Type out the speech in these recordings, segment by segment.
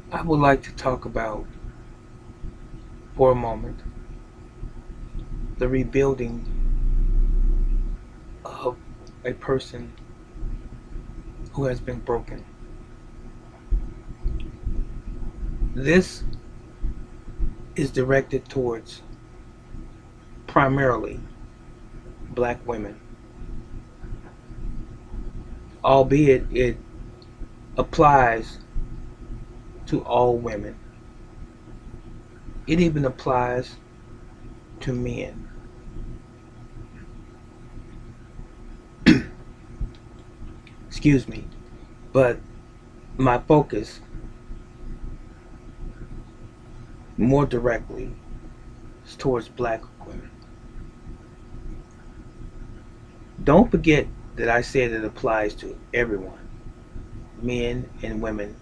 I would like to talk about, for a moment, the rebuilding of a person who has been broken. This is directed towards primarily black women, albeit it applies to all women. It even applies to men. Excuse me. But my focus more directly is towards black women. Don't forget that I said it applies to everyone, men and women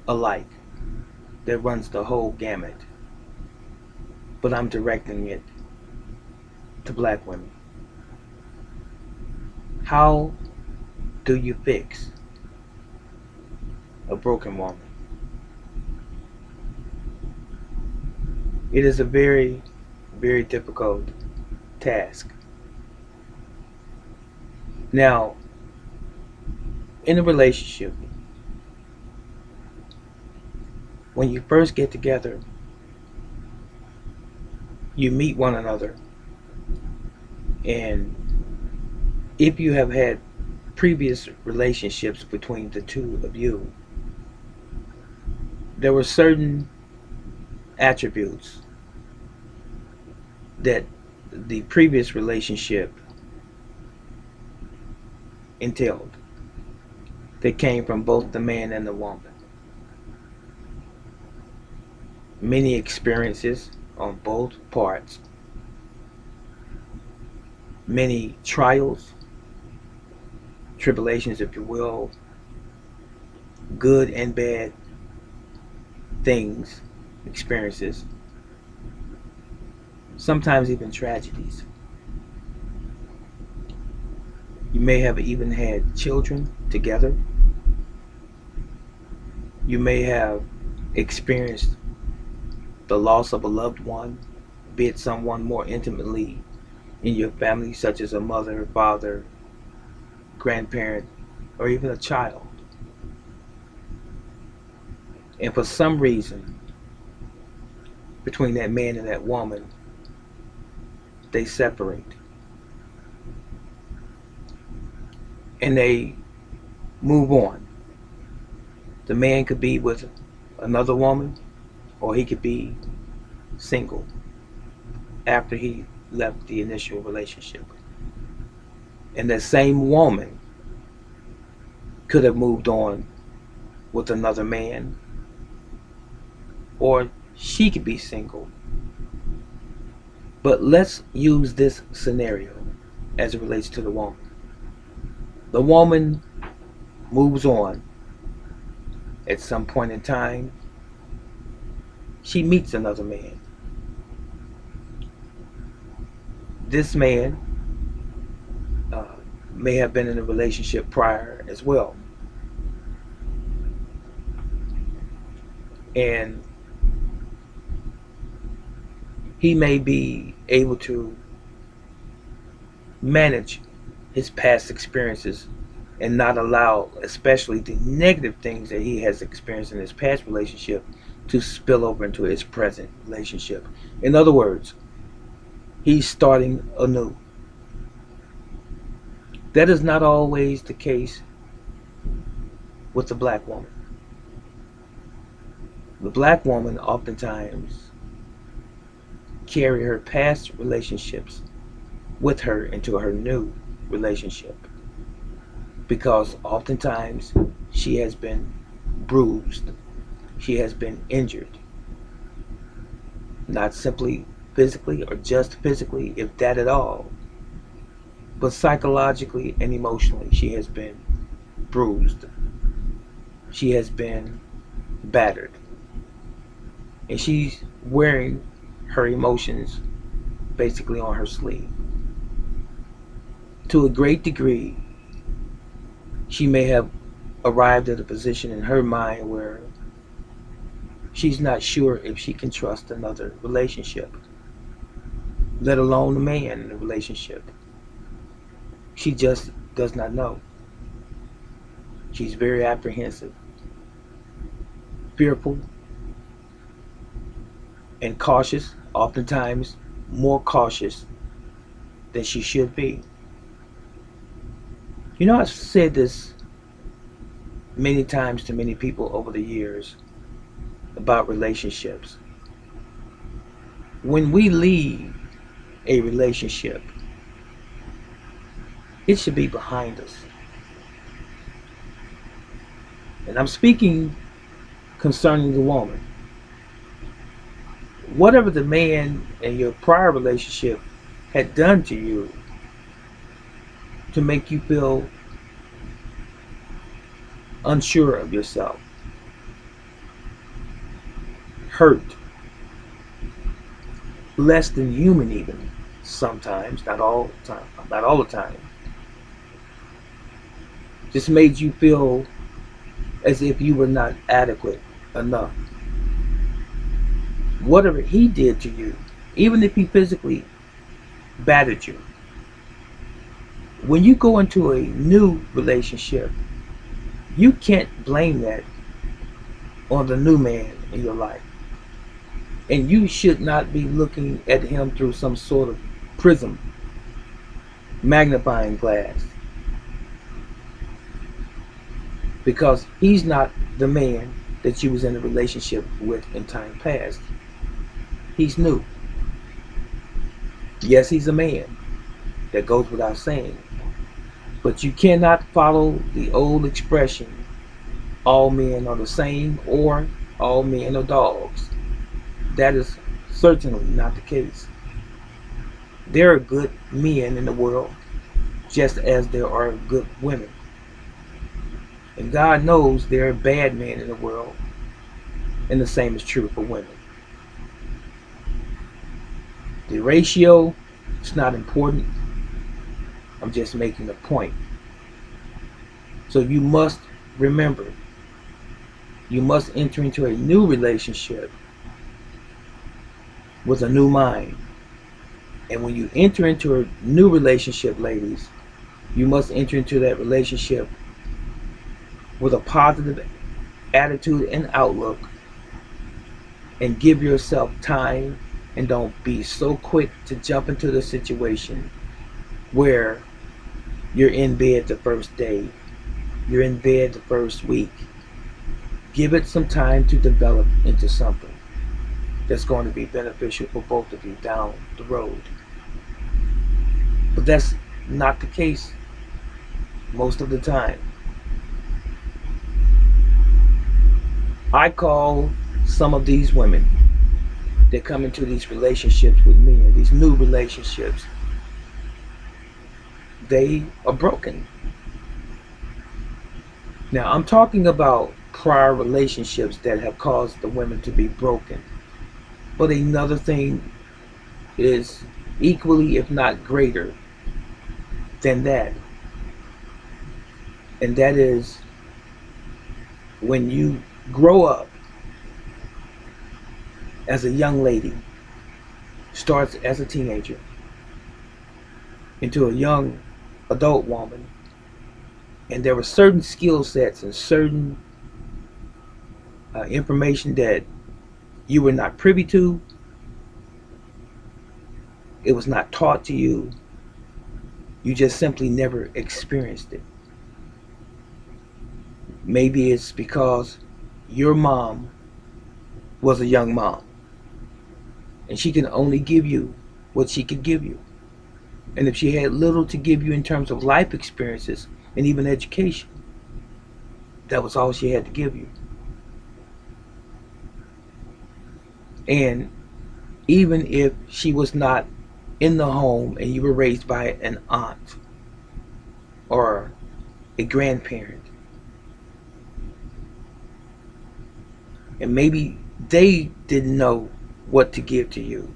alike. That runs the whole gamut. But I'm directing it to black women. How do you fix a broken woman? It is a very, very difficult task. Now, in a relationship, when you first get together, you meet one another, and if you have had previous relationships between the two of you, there were certain attributes that the previous relationship entailed that came from both the man and the woman. Many experiences on both parts, many trials, tribulations, if you will, good and bad things, experiences, sometimes even tragedies. You may have even had children together. You may have experienced the loss of a loved one, be it someone more intimately in your family, such as a mother, father, grandparent, or even a child. And for some reason, between that man and that woman, they separate. And they move on. The man could be with another woman, or he could be single after he left the initial relationship. And that same woman could have moved on with another man, or she could be single. But let's use this scenario as it relates to the woman. The woman moves on at some point in time. She meets another man. This man uh, may have been in a relationship prior as well. And he may be able to manage his past experiences and not allow, especially the negative things that he has experienced in his past relationship, to spill over into his present relationship. In other words, he's starting anew. That is not always the case with the black woman. The black woman oftentimes carry her past relationships with her into her new relationship, because oftentimes she has been bruised, she has been injured, not simply physically or just physically, if that at all, but psychologically and emotionally. She has been bruised, she has been battered, and she's wearing her emotions basically on her sleeve. To a great degree, she may have arrived at a position in her mind where she's not sure if she can trust another relationship, let alone a man in a relationship. She just does not know. She's very apprehensive, fearful, and cautious, oftentimes more cautious than she should be. You know, I've said this many times to many people over the years about relationships. When we leave a relationship, it should be behind us. And I'm speaking concerning the woman. Whatever the man in your prior relationship had done to you to make you feel unsure of yourself, hurt, less than human even sometimes, not all the time, just made you feel as if you were not adequate enough. Whatever he did to you, even if he physically battered you, when you go into a new relationship, you can't blame that on the new man in your life. And you should not be looking at him through some sort of prism, magnifying glass, because he's not the man that you was in a relationship with in time past. He's new. Yes, he's a man. That goes without saying. But you cannot follow the old expression, all men are the same, or all men are dogs. That is certainly not the case. There are good men in the world, just as there are good women. And God knows there are bad men in the world, and the same is true for women. The ratio is not important. I'm just making a point. So you must remember, you must enter into a new relationship with a new mind. And when you enter into a new relationship, ladies, you must enter into that relationship with a positive attitude and outlook, and give yourself time, and don't be so quick to jump into the situation where you're in bed the first day, you're in bed the first week. Give it some time to develop into something that's going to be beneficial for both of you down the road. But that's not the case most of the time. I call some of these women that come into these relationships with me, and these new relationships, they are broken. Now, I'm talking about prior relationships that have caused the women to be broken. But another thing is equally, if not greater, than that. And that is when you grow up as a young lady, starts as a teenager, into a young adult woman, and there were certain skill sets and certain information that you were not privy to, it was not taught to you, you just simply never experienced it. Maybe it's because your mom was a young mom, and she can only give you what she could give you. And if she had little to give you in terms of life experiences and even education, that was all she had to give you. And even if she was not in the home and you were raised by an aunt or a grandparent, and maybe they didn't know what to give to you,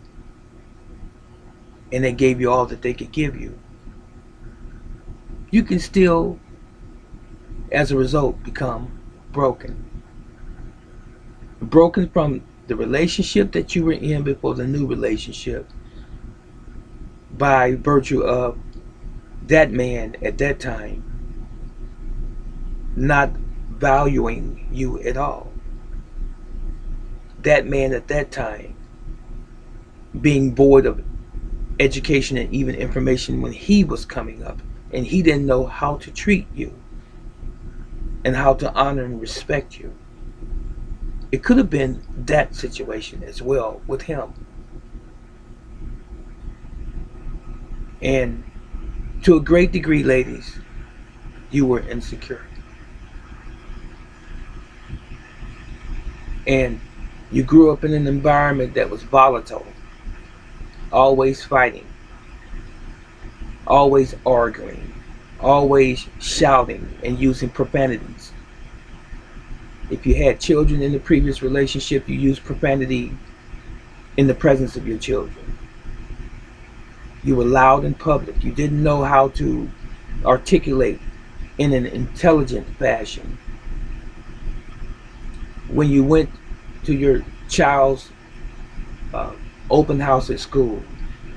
and they gave you all that they could give you, you can still, as a result, become broken. broken from the relationship that you were in before the new relationship by virtue of that man at that time not valuing you at all. That man at that time being void of education and even information when he was coming up, and he didn't know how to treat you and how to honor and respect you. It could have been that situation as well with him. And to a great degree, ladies, you were insecure. And you grew up in an environment that was volatile, always fighting, always arguing, always shouting and using profanities. If you had children in the previous relationship, you used profanity in the presence of your children. You were loud in public. You didn't know how to articulate in an intelligent fashion. When you went to your child's uh, open house at school,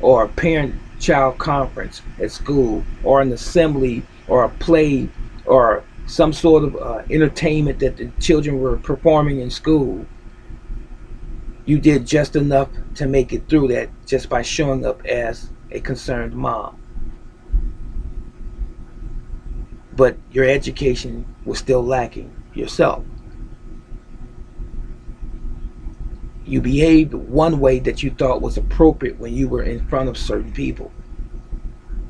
or a parent child conference at school, or an assembly, or a play, or some sort of entertainment that the children were performing in school, you did just enough to make it through that just by showing up as a concerned mom. But your education was still lacking yourself. You behaved one way that you thought was appropriate when you were in front of certain people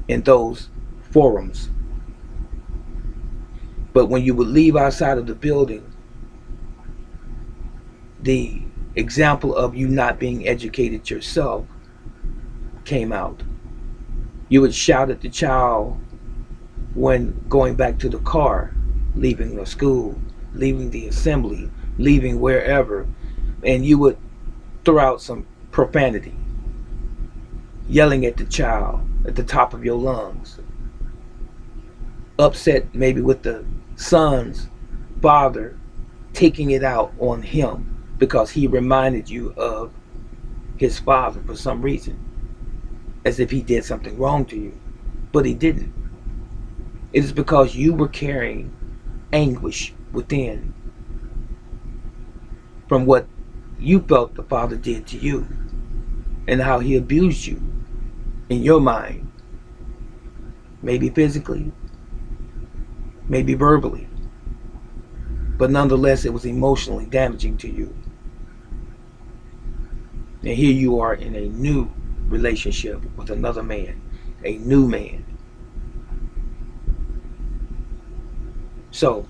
in those forums. But when you would leave outside of the building, the example of you not being educated yourself came out. You would shout at the child when going back to the car, leaving the school, leaving the assembly, leaving wherever, and you would throw out some profanity, yelling at the child at the top of your lungs, upset maybe with the son's father, taking it out on him because he reminded you of his father for some reason, as if he did something wrong to you, but he didn't. It is because you were carrying anguish within from what you felt the father did to you and how he abused you in your mind, maybe physically, maybe verbally, but nonetheless it was emotionally damaging to you. And here you are in a new relationship with another man, a new man. So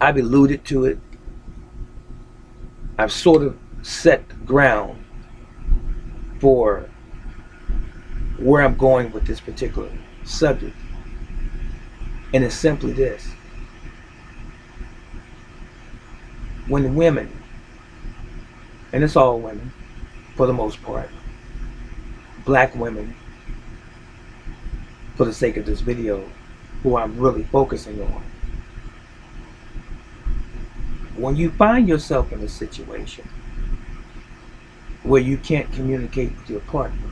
I've alluded to it. I've sort of set ground for where I'm going with this particular subject. And it's simply this. When women, and it's all women for the most part, black women, for the sake of this video, who I'm really focusing on, when you find yourself in a situation where you can't communicate with your partner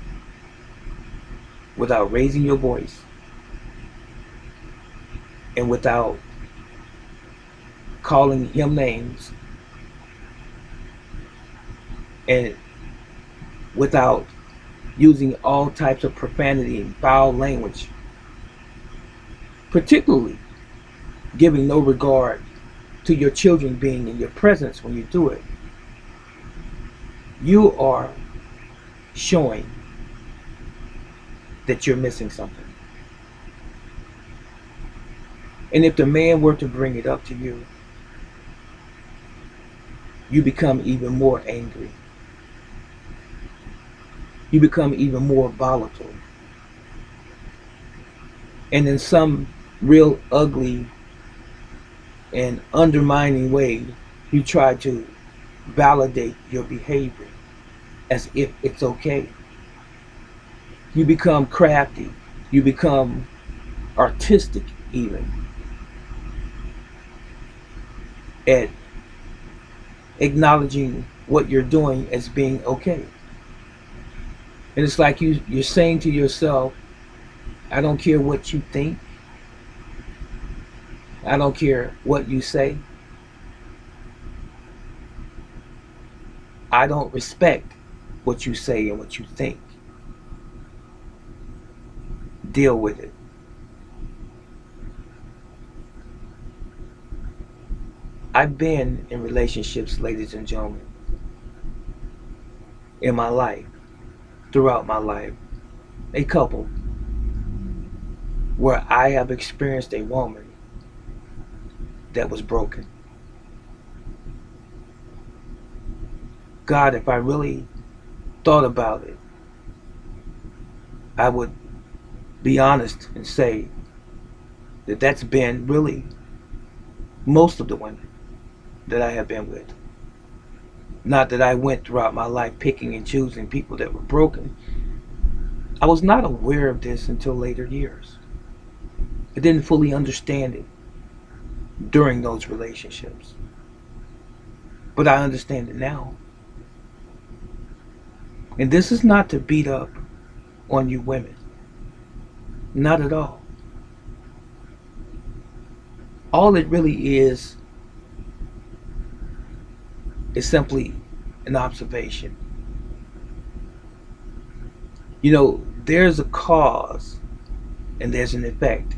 without raising your voice and without calling him names and without using all types of profanity and foul language, particularly giving no regard to your children being in your presence when you do it, you are showing that you're missing something. And if the man were to bring it up to you, you become even more angry. You become even more volatile. And in some real ugly and undermining way, you try to validate your behavior as if it's okay. You become crafty. You become artistic even at acknowledging what you're doing as being okay. And it's like you're saying to yourself, I don't care what you think, I don't care what you say, I don't respect what you say and what you think. Deal with it. I've been in relationships, ladies and gentlemen, in my life, throughout my life, a couple, where I have experienced a woman that was broken. God, if I really thought about it, I would be honest and say that that's been really most of the women that I have been with. Not that I went throughout my life picking and choosing people that were broken. I was not aware of this until later years. I didn't fully understand it during those relationships. But I understand it now. And this is not to beat up on you women. Not at all. All it really is simply an observation. You know, there's a cause and there's an effect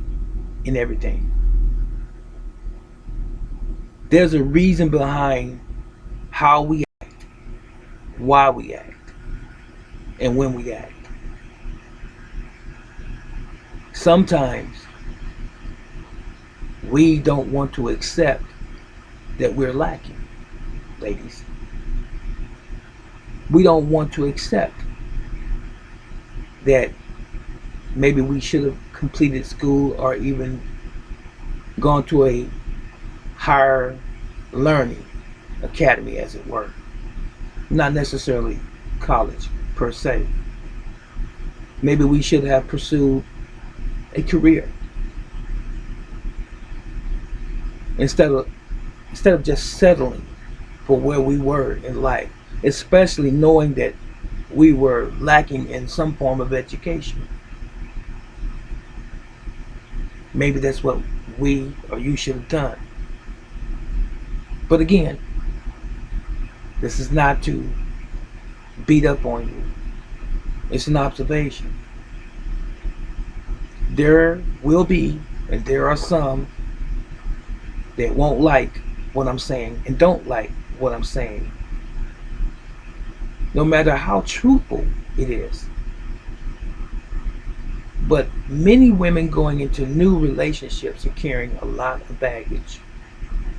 in everything. There's a reason behind how we act, why we act, and when we act. Sometimes we don't want to accept that we're lacking, ladies. We don't want to accept that maybe we should have completed school or even gone to a higher learning academy, as it were. Not necessarily college per se. Maybe we should have pursued a career instead of just settling for where we were in life, especially knowing that we were lacking in some form of education. Maybe that's what we or you should have done. But again, this is not to beat up on you. It's an observation. There will be, and there are some that won't like what I'm saying and don't like what I'm saying, no matter how truthful it is. But many women going into new relationships are carrying a lot of baggage.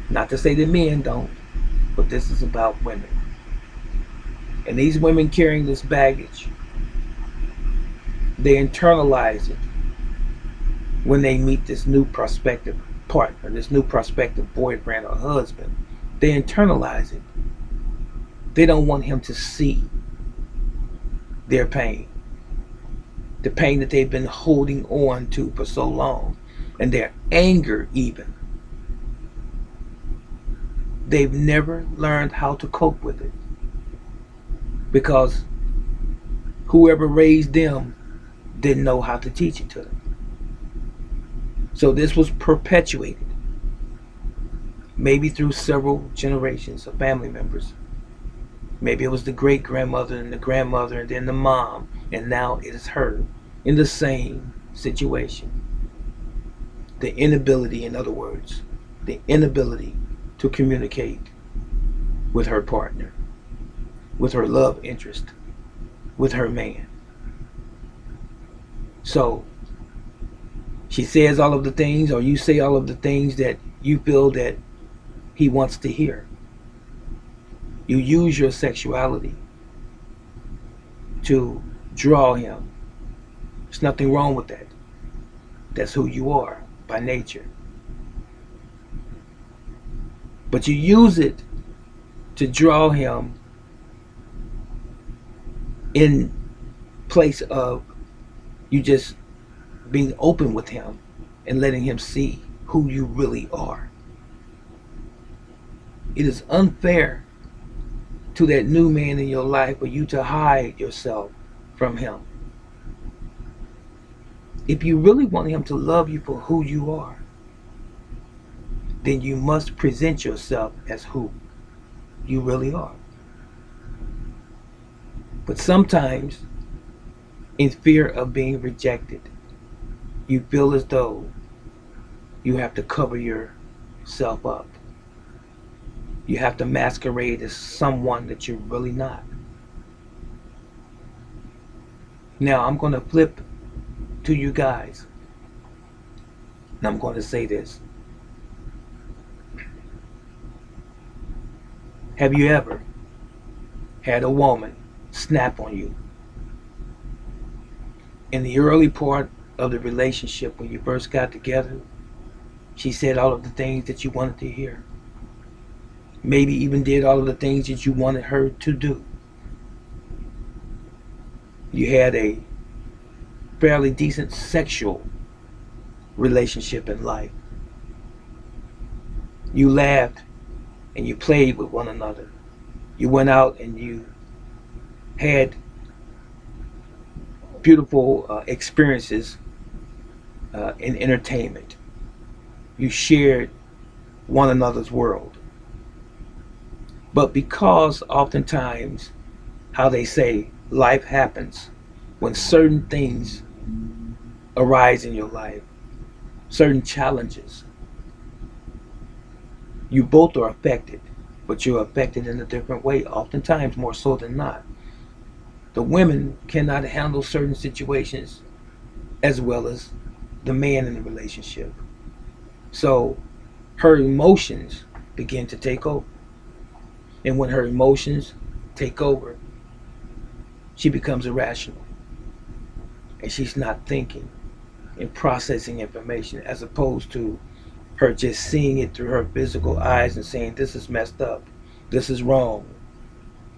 Not to say that men don't, but this is about women. And these women carrying this baggage, they internalize it when they meet this new prospective partner, this new prospective boyfriend or husband. They internalize it. They don't want him to see their pain, the pain that they've been holding on to for so long, and their anger even. They've never learned how to cope with it because whoever raised them didn't know how to teach it to them. So this was perpetuated, maybe through several generations of family members. Maybe it was the great grandmother and the grandmother and then the mom, and now it is her in the same situation. The inability, in other words, the inability to communicate with her partner, with her love interest, with her man. So she says all of the things, or you say all of the things that you feel that he wants to hear. You use your sexuality to draw him. There's nothing wrong with that. That's who you are by nature. But you use it to draw him in place of you just being open with him and letting him see who you really are. It is unfair to that new man in your life for you to hide yourself from him. If you really want him to love you for who you are, then you must present yourself as who you really are. But sometimes, in fear of being rejected, you feel as though you have to cover yourself up. You have to masquerade as someone that you're really not. Now, I'm going to flip to you guys, and I'm going to say this. Have you ever had a woman snap on you in the early part of the relationship when you first got together? She said all of the things that you wanted to hear. Maybe even did all of the things that you wanted her to do. You had a fairly decent sexual relationship in life. You laughed and you played with one another. You went out and you had beautiful experiences in entertainment. You shared one another's world. But because oftentimes, how they say, life happens, when certain things arise in your life, certain challenges, you both are affected, but you're affected in a different way, oftentimes more so than not. The women cannot handle certain situations as well as the man in the relationship. So her emotions begin to take over. And when her emotions take over, she becomes irrational. And she's not thinking and processing information, as opposed to her just seeing it through her physical eyes and saying, this is messed up, this is wrong,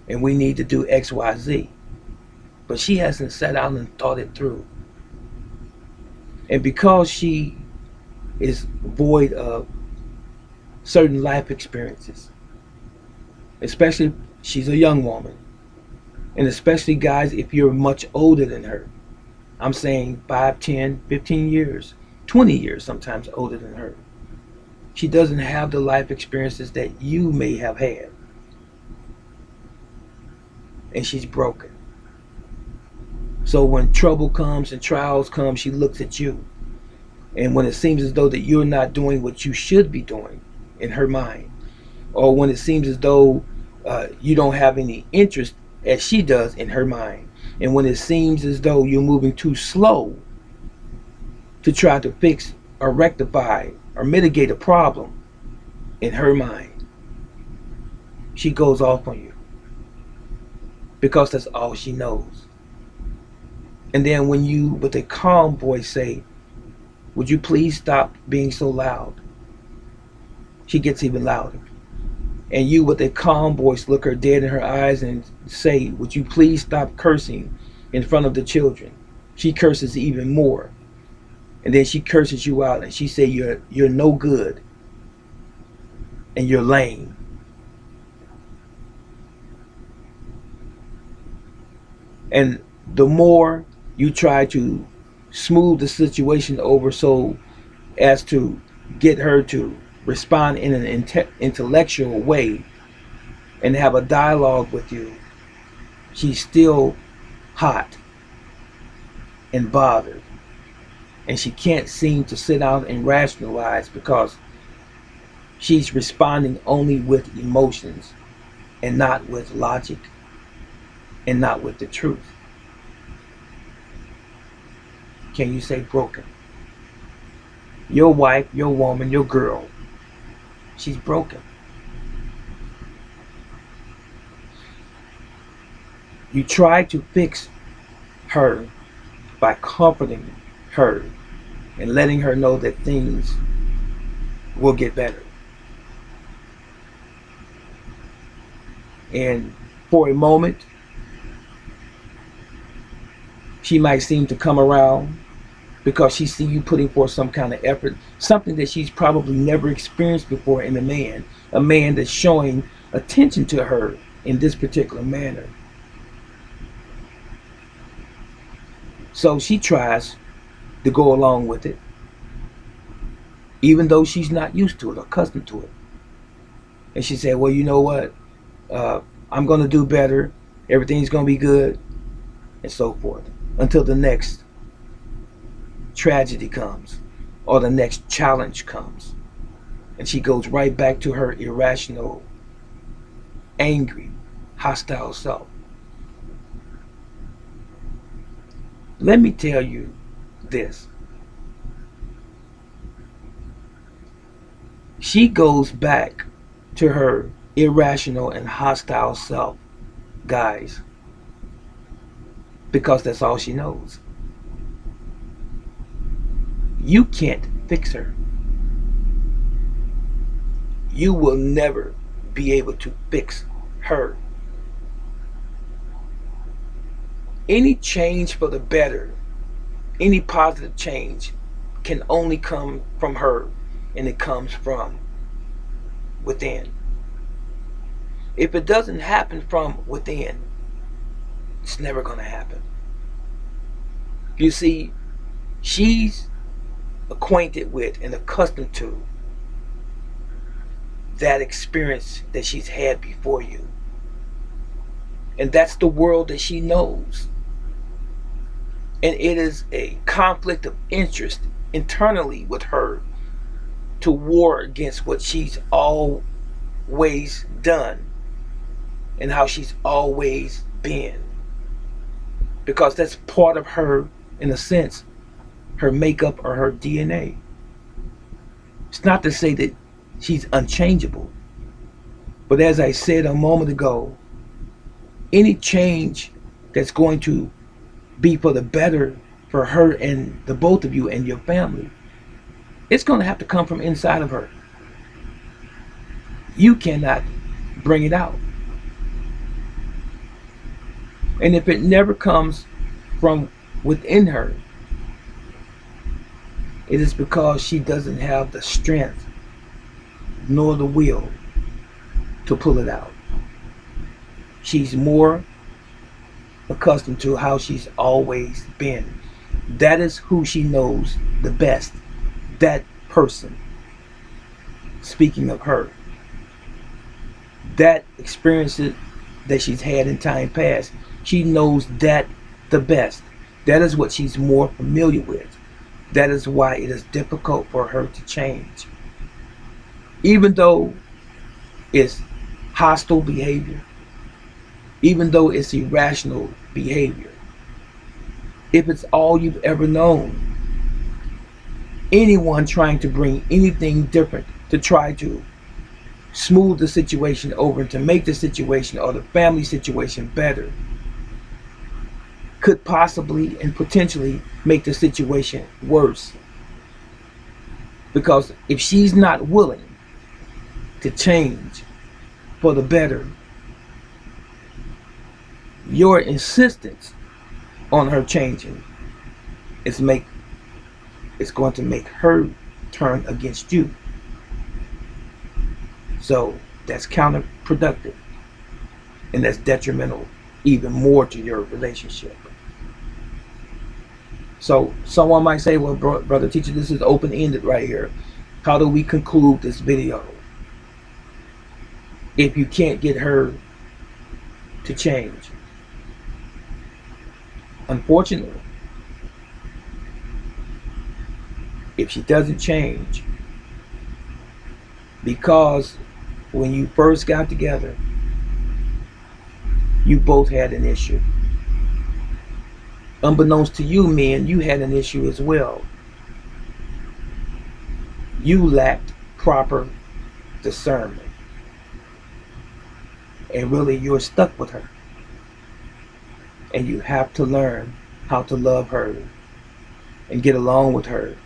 and we need to do X, Y, Z. But she hasn't sat down and thought it through. And because she is void of certain life experiences, especially if she's a young woman, and especially guys if you're much older than her, I'm saying 5, 10, 15 years, 20 years sometimes older than her, she doesn't have the life experiences that you may have had. And she's broken. So when trouble comes and trials come, she looks at you. And when it seems as though that you're not doing what you should be doing in her mind, or when it seems as though you don't have any interest as she does in her mind, and when it seems as though you're moving too slow to try to fix or rectify or mitigate a problem in her mind, she goes off on you, because that's all she knows. And then when you, with a calm voice, say, would you please stop being so loud? She gets even louder. And you, with a calm voice, look her dead in her eyes and say, would you please stop cursing in front of the children? She curses even more. And then she curses you out and she say, you're no good and you're lame. And the more you try to smooth the situation over so as to get her to respond in an intellectual way and have a dialogue with you, she's still hot and bothered, and she can't seem to sit down and rationalize, because she's responding only with emotions and not with logic and not with the truth. Can you say broken? Your wife, your woman, your girl, she's broken. You try to fix her by comforting her and letting her know that things will get better. And for a moment, she might seem to come around because she sees you putting forth some kind of effort, something that she's probably never experienced before in a man that's showing attention to her in this particular manner. So she tries to go along with it, even though she's not used to it or accustomed to it. And she said, well, you know what? Uh, I'm going to do better. Everything's going to be good, and so forth. Until the next tragedy comes or the next challenge comes. And she goes right back to her irrational, angry, hostile self. Let me tell you this. She goes back to her irrational and hostile self, guys, because that's all she knows. You can't fix her. You will never be able to fix her. Any change for the better, any positive change can only come from her, and it comes from within. If it doesn't happen from within, it's never going to happen. You see, she's acquainted with and accustomed to that experience that she's had before you. And that's the world that she knows. And it is a conflict of interest internally with her to war against what she's always done and how she's always been. Because that's part of her, in a sense, her makeup or her DNA. It's not to say that she's unchangeable. But as I said a moment ago, any change that's going to be for the better for her and the both of you and your family, it's going to have to come from inside of her. You cannot bring it out. And if it never comes from within her, it is because she doesn't have the strength nor the will to pull it out. She's more accustomed to how she's always been. That is who she knows the best. That person. Speaking of her. That experience that she's had in time past, she knows that the best. That is what she's more familiar with. That is why it is difficult for her to change. Even though it's hostile behavior, even though it's irrational behavior, if it's all you've ever known, anyone trying to bring anything different to try to smooth the situation over, to make the situation or the family situation better, could possibly and potentially make the situation worse. Because if she's not willing to change for the better, your insistence on her changing is going to make her turn against you. So that's counterproductive, and that's detrimental even more to your relationship. So someone might say, well, brother teacher, this is open-ended right here. How do we conclude this video if you can't get her to change? Unfortunately, if she doesn't change, because when you first got together, you both had an issue. Unbeknownst to you men, you had an issue as well. You lacked proper discernment. And really, you're stuck with her. And you have to learn how to love her and get along with her,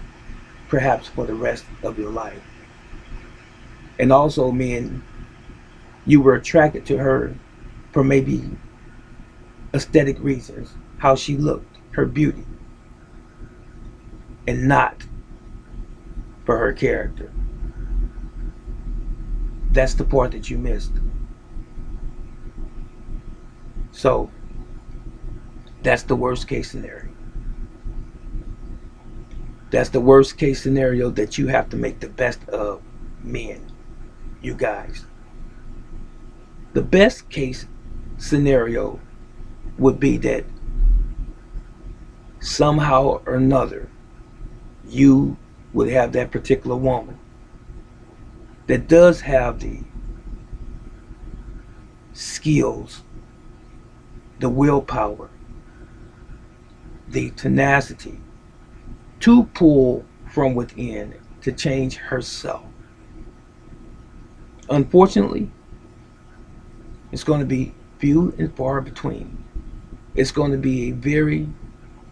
perhaps for the rest of your life. And also, men, you were attracted to her for maybe aesthetic reasons, how she looked, her beauty, and not for her character. That's the part that you missed. So that's the worst case scenario. That's the worst case scenario that you have to make the best of, men, you guys. The best case scenario would be that somehow or another you would have that particular woman that does have the skills, the willpower, the tenacity to pull from within to change herself. Unfortunately, it's going to be few and far between. It's going to be a very,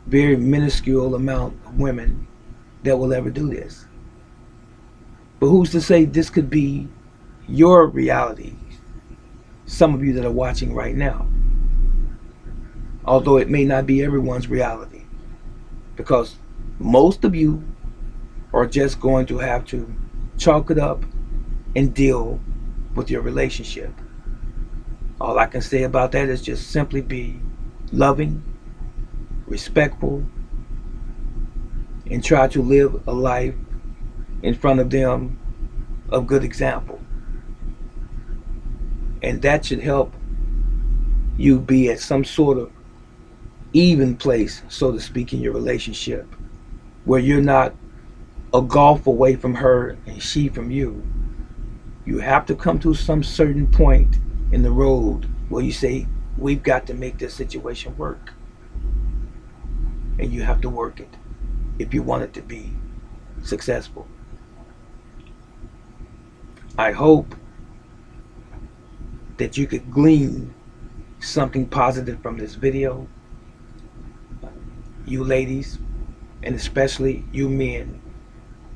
very minuscule amount of women that will ever do this. But who's to say this could be your reality? Some of you that are watching right now. Although it may not be everyone's reality. Because most of you are just going to have to chalk it up and deal with your relationship. All I can say about that is just simply be loving, respectful, and try to live a life in front of them of good example. And that should help you be at some sort of even place, so to speak, in your relationship, where you're not a gulf away from her and she from you. You have to come to some certain point in the road where you say, we've got to make this situation work. And you have to work it if you want it to be successful. I hope that you could glean something positive from this video. You ladies, and especially you men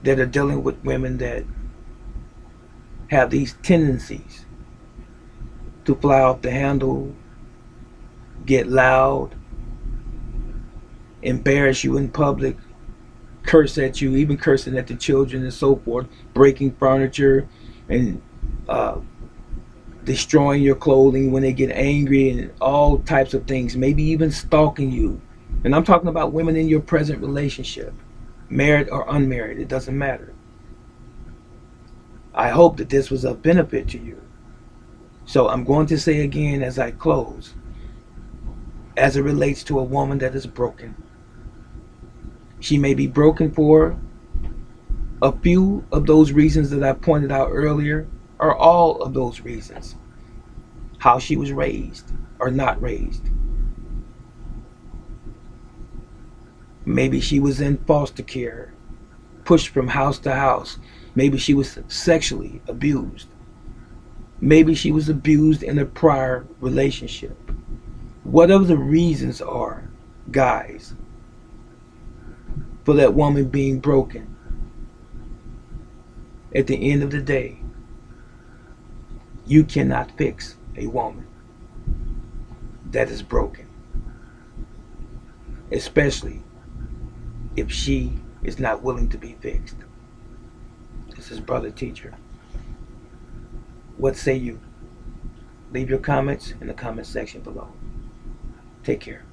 that are dealing with women that have these tendencies to fly off the handle, get loud, embarrass you in public, curse at you, even cursing at the children and so forth, breaking furniture and destroying your clothing when they get angry and all types of things, maybe even stalking you. And I'm talking about women in your present relationship, married or unmarried, it doesn't matter. I hope that this was of benefit to you. So I'm going to say again as I close, as it relates to a woman that is broken. She may be broken for a few of those reasons that I pointed out earlier, or all of those reasons. How she was raised or not raised. Maybe she was in foster care, pushed from house to house. Maybe she was sexually abused. Maybe she was abused in a prior relationship. Whatever the reasons are, guys, for that woman being broken, at the end of the day, you cannot fix a woman that is broken, especially if she is not willing to be fixed. This is Brother Teacher. What say you? Leave your comments in the comment section below. Take care.